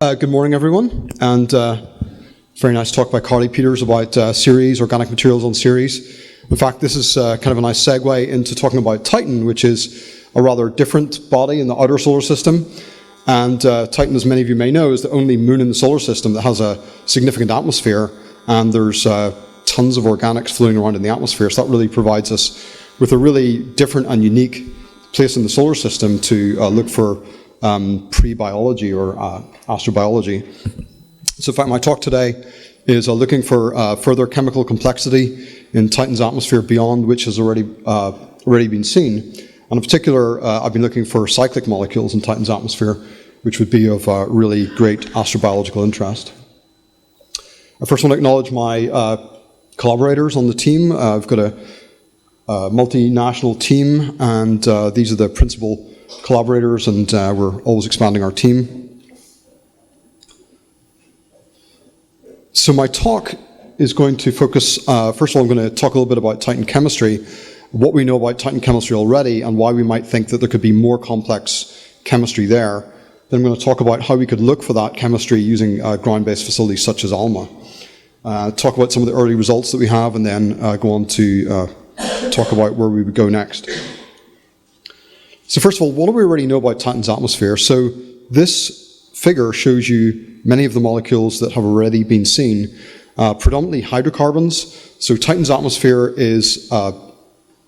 Good morning, everyone, and very nice talk by Carly Peters about series, organic materials on series. In fact, this is kind of a nice segue into talking about Titan, which is a rather different body in the outer solar system. And Titan, as many of you may know, is the only moon in the solar system that has a significant atmosphere, and there's tons of organics floating around in the atmosphere. So that really provides us with a really different and unique place in the solar system to look for pre-biology or astrobiology. So in fact, my talk today is looking for further chemical complexity in Titan's atmosphere beyond which has already been seen. And in particular, I've been looking for cyclic molecules in Titan's atmosphere, which would be of really great astrobiological interest. I first want to acknowledge my collaborators on the team. I've got a multinational team, and these are the principal collaborators, and we're always expanding our team. So my talk is going to focus, first of all, I'm going to talk a little bit about Titan chemistry, what we know about Titan chemistry already, and why we might think that there could be more complex chemistry there. Then I'm going to talk about how we could look for that chemistry using ground-based facilities such as ALMA. Talk about some of the early results that we have, and then go on to talk about where we would go next. So first of all, what do we already know about Titan's atmosphere? So this figure shows you many of the molecules that have already been seen, predominantly hydrocarbons. So Titan's atmosphere is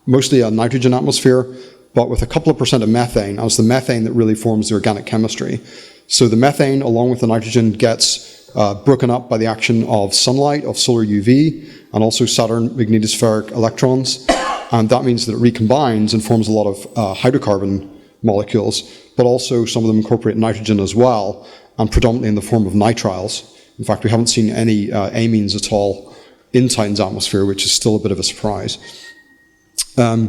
mostly a nitrogen atmosphere, but with a couple of percent of methane, and it's the methane that really forms the organic chemistry. So the methane, along with the nitrogen, gets broken up by the action of sunlight, of solar UV, and also Saturn magnetospheric electrons. And that means that it recombines and forms a lot of hydrocarbon molecules, but also some of them incorporate nitrogen as well, and predominantly in the form of nitriles. In fact, we haven't seen any amines at all in Titan's atmosphere, which is still a bit of a surprise. But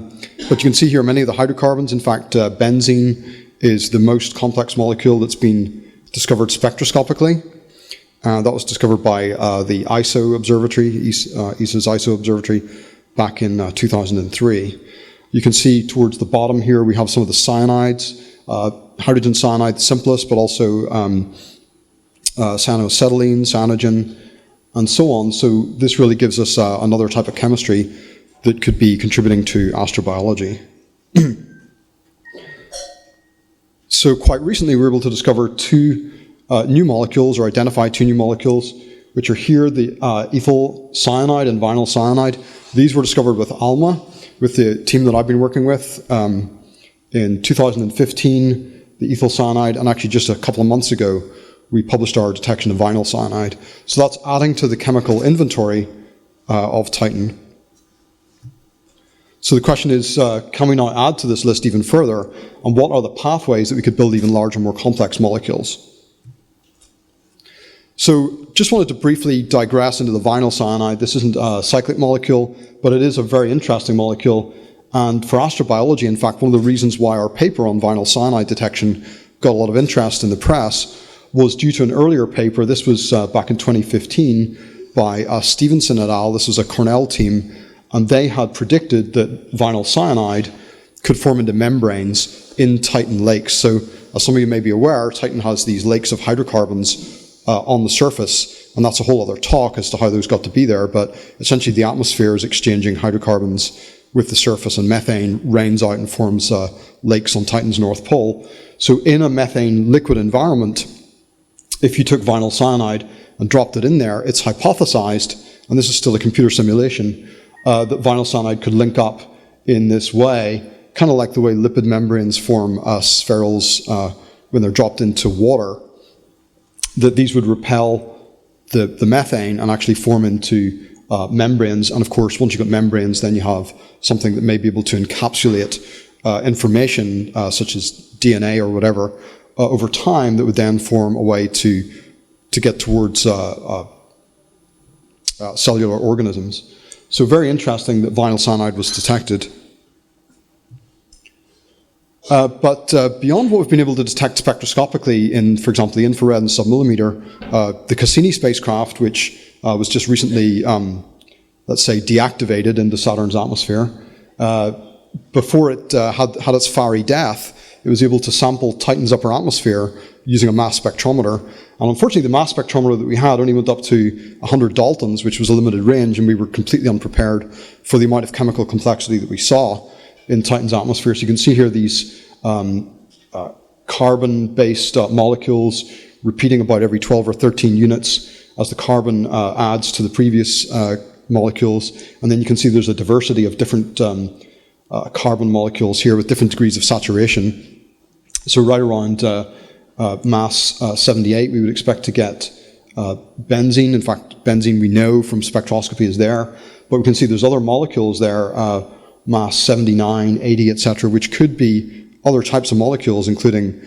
you can see here many of the hydrocarbons. In fact, benzene is the most complex molecule that's been discovered spectroscopically. That was discovered by the ISO observatory, ESA's ISO observatory, back in 2003. You can see towards the bottom here we have some of the cyanides, hydrogen cyanide, the simplest, but also cyanoacetylene, cyanogen, and so on. So this really gives us another type of chemistry that could be contributing to astrobiology. So quite recently we were able to discover two new molecules, or identify two new molecules, which are here, the ethyl cyanide and vinyl cyanide. These were discovered with ALMA, with the team that I've been working with. In 2015, the ethyl cyanide, and actually just a couple of months ago, we published our detection of vinyl cyanide. So that's adding to the chemical inventory of Titan. So the question is, can we now add to this list even further, and what are the pathways that we could build even larger, more complex molecules? So just wanted to briefly digress into the vinyl cyanide. This isn't a cyclic molecule, but it is a very interesting molecule. And for astrobiology, in fact, one of the reasons why our paper on vinyl cyanide detection got a lot of interest in the press was due to an earlier paper. This was back in 2015 by Stevenson et al. This was a Cornell team, and they had predicted that vinyl cyanide could form into membranes in Titan lakes. So as some of you may be aware, Titan has these lakes of hydrocarbons on the surface, and that's a whole other talk as to how those got to be there, but essentially the atmosphere is exchanging hydrocarbons with the surface, and methane rains out and forms lakes on Titan's North Pole. So in a methane liquid environment, if you took vinyl cyanide and dropped it in there, it's hypothesized, and this is still a computer simulation, that vinyl cyanide could link up in this way, kind of like the way lipid membranes form spherules when they're dropped into water, that these would repel the methane and actually form into membranes. And of course, once you've got membranes, then you have something that may be able to encapsulate information, such as DNA or whatever, over time, that would then form a way to get towards cellular organisms. So very interesting that vinyl cyanide was detected. But beyond what we've been able to detect spectroscopically in, for example, the infrared and submillimeter, the Cassini spacecraft, which was just recently, let's say, deactivated into Saturn's atmosphere, before it had its fiery death, it was able to sample Titan's upper atmosphere using a mass spectrometer, And unfortunately, the mass spectrometer that we had only went up to 100 Daltons, which was a limited range, and we were completely unprepared for the amount of chemical complexity that we saw in Titan's atmosphere. So you can see here these carbon-based molecules repeating about every 12 or 13 units as the carbon adds to the previous molecules. And then you can see there's a diversity of different carbon molecules here with different degrees of saturation. So right around mass 78, we would expect to get benzene. In fact, benzene we know from spectroscopy is there, but we can see there's other molecules there, mass 79, 80, etc., which could be other types of molecules, including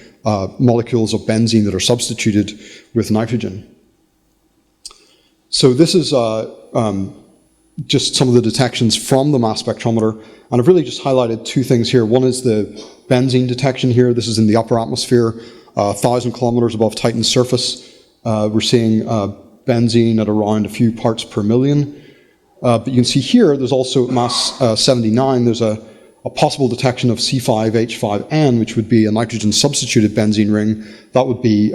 molecules of benzene that are substituted with nitrogen. So this is just some of the detections from the mass spectrometer, and I've really just highlighted two things here. One is the benzene detection here. This is in the upper atmosphere, 1,000 kilometers above Titan's surface. We're seeing benzene at around a few parts per million. But you can see here, there's also mass 79, there's a possible detection of C5H5N, which would be a nitrogen substituted benzene ring. That would be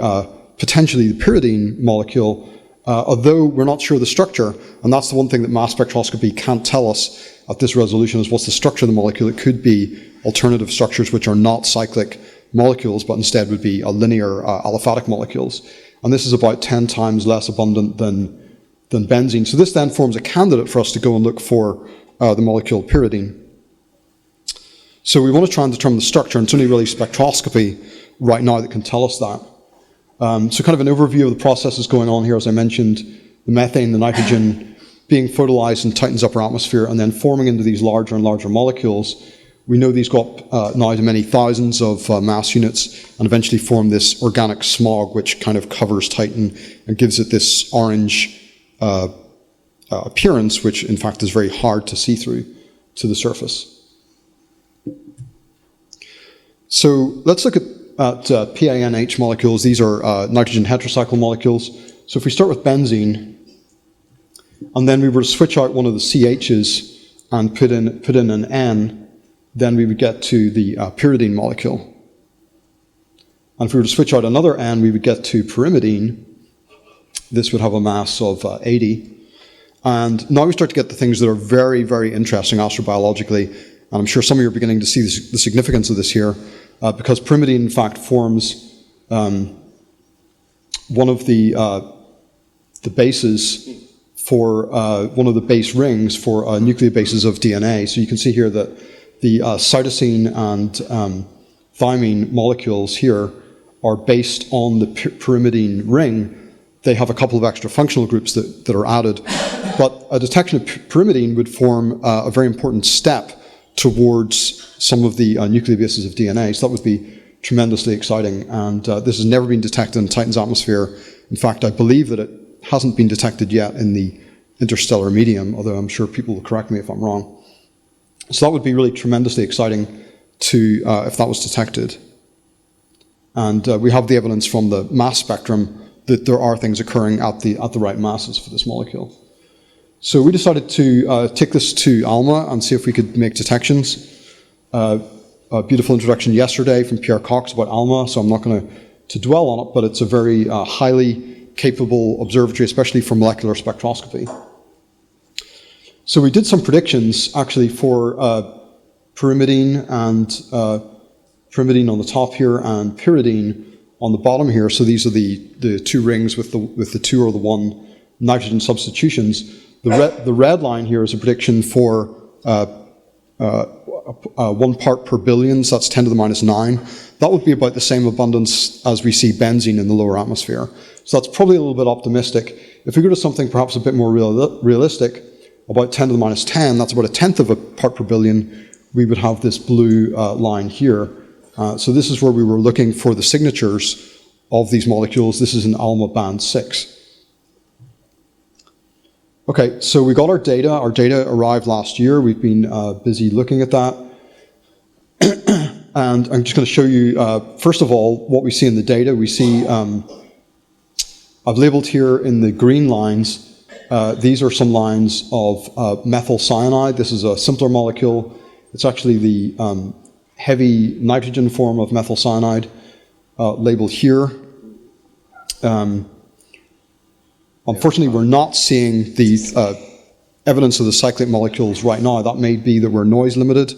potentially the pyridine molecule, although we're not sure of the structure, and that's the one thing that mass spectroscopy can't tell us at this resolution, is what's the structure of the molecule. It could be alternative structures which are not cyclic molecules, but instead would be linear aliphatic molecules. And this is about 10 times less abundant than benzene. So this then forms a candidate for us to go and look for the molecule pyridine. So we want to try and determine the structure, and it's only really spectroscopy right now that can tell us that. So kind of an overview of the processes going on here. As I mentioned, the methane, the nitrogen being photolyzed in Titan's upper atmosphere and then forming into these larger and larger molecules. We know these go up now to many thousands of mass units and eventually form this organic smog, which kind of covers Titan and gives it this orange appearance, which in fact is very hard to see through to the surface. So let's look at PANH molecules. These are nitrogen heterocycle molecules. So if we start with benzene, and then we were to switch out one of the CHs and put in an N, then we would get to the pyridine molecule. And if we were to switch out another N, we would get to pyrimidine. This would have a mass of 80. And now we start to get the things that are very, very interesting astrobiologically. And I'm sure some of you are beginning to see the significance of this here, because pyrimidine, in fact, forms one of the bases for one of the base rings for nucleobases of DNA. So you can see here that the cytosine and thymine molecules here are based on the pyrimidine ring. They have a couple of extra functional groups that are added. But a detection of pyrimidine would form a very important step towards some of the nucleobases of DNA. So that would be tremendously exciting. And this has never been detected in Titan's atmosphere. In fact, I believe that it hasn't been detected yet in the interstellar medium, although I'm sure people will correct me if I'm wrong. So that would be really tremendously exciting to if that was detected. And we have the evidence from the mass spectrum that there are things occurring at the right masses for this molecule. So we decided to take this to ALMA and see if we could make detections. A beautiful introduction yesterday from Pierre Cox about ALMA, so I'm not going to dwell on it, but it's a very highly capable observatory, especially for molecular spectroscopy. So we did some predictions actually for pyrimidine and pyrimidine on the top here and pyridine on the bottom here. So these are the two rings with the two or the one nitrogen substitutions. The red line here is a prediction for 1 part per billion, so that's 10 to the minus 9. That would be about the same abundance as we see benzene in the lower atmosphere. So that's probably a little bit optimistic. If we go to something perhaps a bit more realistic, about 10 to the minus 10, that's about 1/10 of a part per billion, we would have this blue line here. So this is where we were looking for the signatures of these molecules. This is in ALMA band 6. Okay, so we got our data. Our data arrived last year. We've been busy looking at that. And I'm just going to show you, first of all, what we see in the data. We see, I've labeled here in the green lines, these are some lines of methyl cyanide. This is a simpler molecule. It's actually the heavy nitrogen form of methyl cyanide, labeled here. And Unfortunately, we're not seeing the evidence of the cyclic molecules right now. That may be that we're noise limited,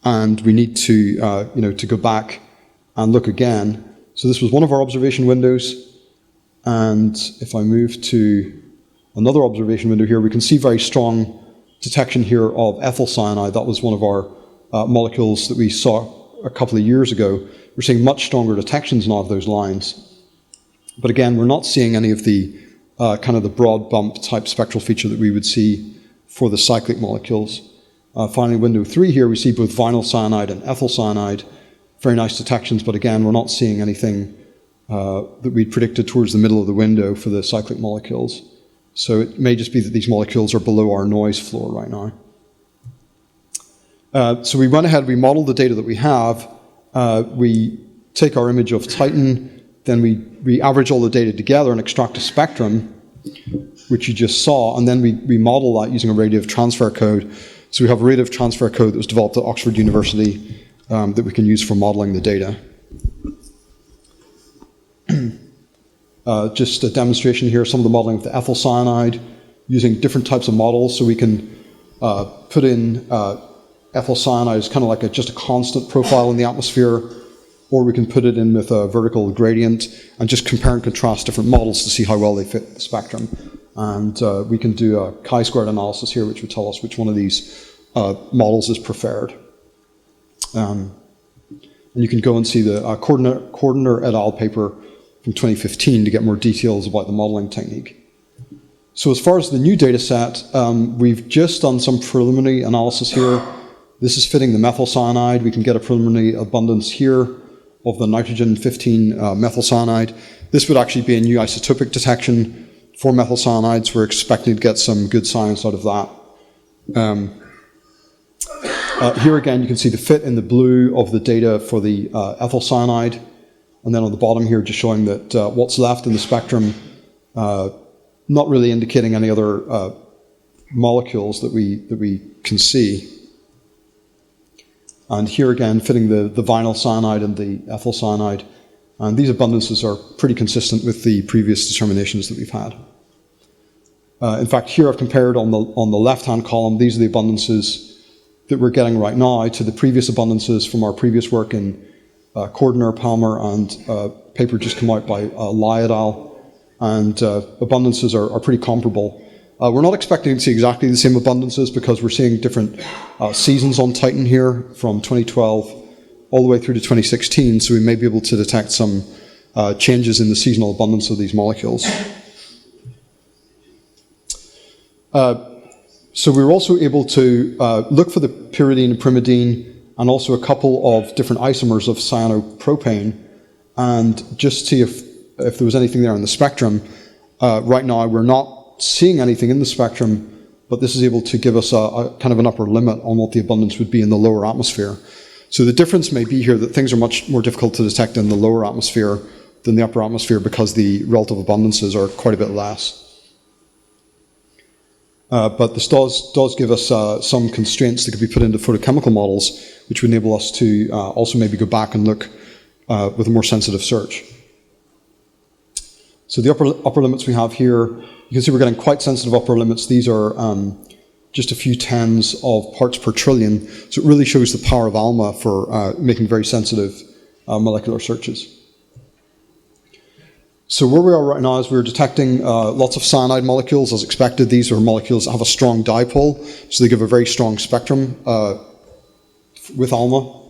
and we need to, to go back and look again. So this was one of our observation windows, and if I move to another observation window here, we can see very strong detection here of ethyl cyanide. That was one of our molecules that we saw a couple of years ago. We're seeing much stronger detections now of those lines. But again, we're not seeing any of the kind of the broad bump type spectral feature that we would see for the cyclic molecules. Finally, window 3 here, we see both vinyl cyanide and ethyl cyanide. Very nice detections, but again, we're not seeing anything that we'd predicted towards the middle of the window for the cyclic molecules. So it may just be that these molecules are below our noise floor right now. So we went ahead, we modeled the data that we have. We take our image of Titan, then we average all the data together and extract a spectrum, which you just saw, and then we model that using a radiative transfer code. So we have a radiative transfer code that was developed at Oxford University that we can use for modeling the data. Just a demonstration here, some of the modeling with the ethyl cyanide, using different types of models. So we can put in ethyl cyanide as kind of like just a constant profile in the atmosphere, or we can put it in with a vertical gradient and just compare and contrast different models to see how well they fit the spectrum. And we can do a chi-squared analysis here, which would tell us which one of these models is preferred. And you can go and see the Conor et al. Paper from 2015 to get more details about the modeling technique. So as far as the new data set, we've just done some preliminary analysis here. This is fitting the methyl cyanide. We can get a preliminary abundance here of the nitrogen-15 methyl cyanide. This would actually be a new isotopic detection for methyl cyanides. We're expecting to get some good science out of that. Here again, you can see the fit in the blue of the data for the ethyl cyanide. And then on the bottom here, just showing that what's left in the spectrum, not really indicating any other molecules that we can see. And here again, fitting the vinyl cyanide and the ethyl cyanide. And these abundances are pretty consistent with the previous determinations that we've had. In fact, here I've compared on the left-hand column, these are the abundances that we're getting right now to the previous abundances from our previous work in Conor, Palmer, and a paper just come out by Lai et al. And abundances are pretty comparable. We're not expecting to see exactly the same abundances because we're seeing different seasons on Titan here from 2012 all the way through to 2016, so we may be able to detect some changes in the seasonal abundance of these molecules. So we were also able to look for the pyridine and pyrimidine and also a couple of different isomers of cyanopropane and just see if there was anything there in the spectrum. Right now we're not seeing anything in the spectrum, but this is able to give us a kind of an upper limit on what the abundance would be in the lower atmosphere. So the difference may be here that things are much more difficult to detect in the lower atmosphere than the upper atmosphere because the relative abundances are quite a bit less. But this does give us some constraints that could be put into photochemical models, which would enable us to also maybe go back and look with a more sensitive search. So the upper limits we have here, you can see we're getting quite sensitive upper limits. These are just a few tens of parts per trillion. So it really shows the power of ALMA for making very sensitive molecular searches. So where we are right now is we're detecting lots of cyanide molecules as expected. These are molecules that have a strong dipole, so they give a very strong spectrum with ALMA.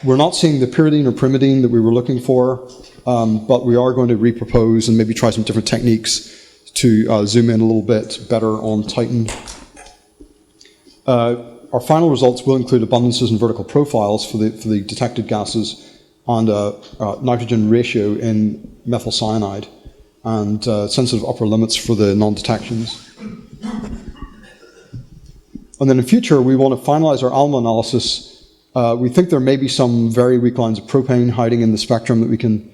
We're not seeing the pyridine or pyrimidine that we were looking for, but we are going to repropose and maybe try some different techniques to zoom in a little bit better on Titan. Our final results will include abundances and vertical profiles for the detected gases and nitrogen ratio in methyl cyanide and sensitive upper limits for the non-detections. And then in future, we want to finalize our ALMA analysis. We think there may be some very weak lines of propane hiding in the spectrum that we can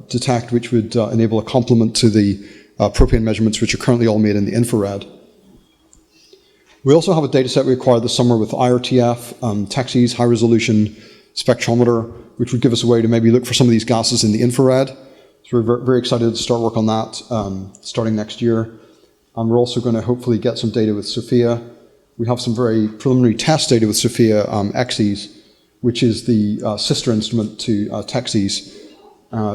detect, which would enable a complement to the propane measurements, which are currently all made in the infrared. We also have a data set we acquired this summer with IRTF, TEXES, high-resolution spectrometer, which would give us a way to maybe look for some of these gases in the infrared. So we're very excited to start work on that starting next year. And we're also going to hopefully get some data with SOFIA. We have some very preliminary test data with SOFIA XEs, which is the sister instrument to TEXES.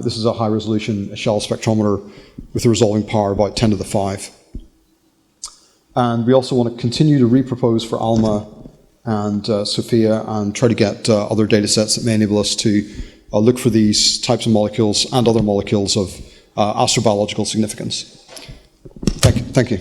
This is a high-resolution shell spectrometer with a resolving power about 10 to the 5. And we also want to continue to repropose for ALMA and SOFIA and try to get other data sets that may enable us to look for these types of molecules and other molecules of astrobiological significance. Thank you.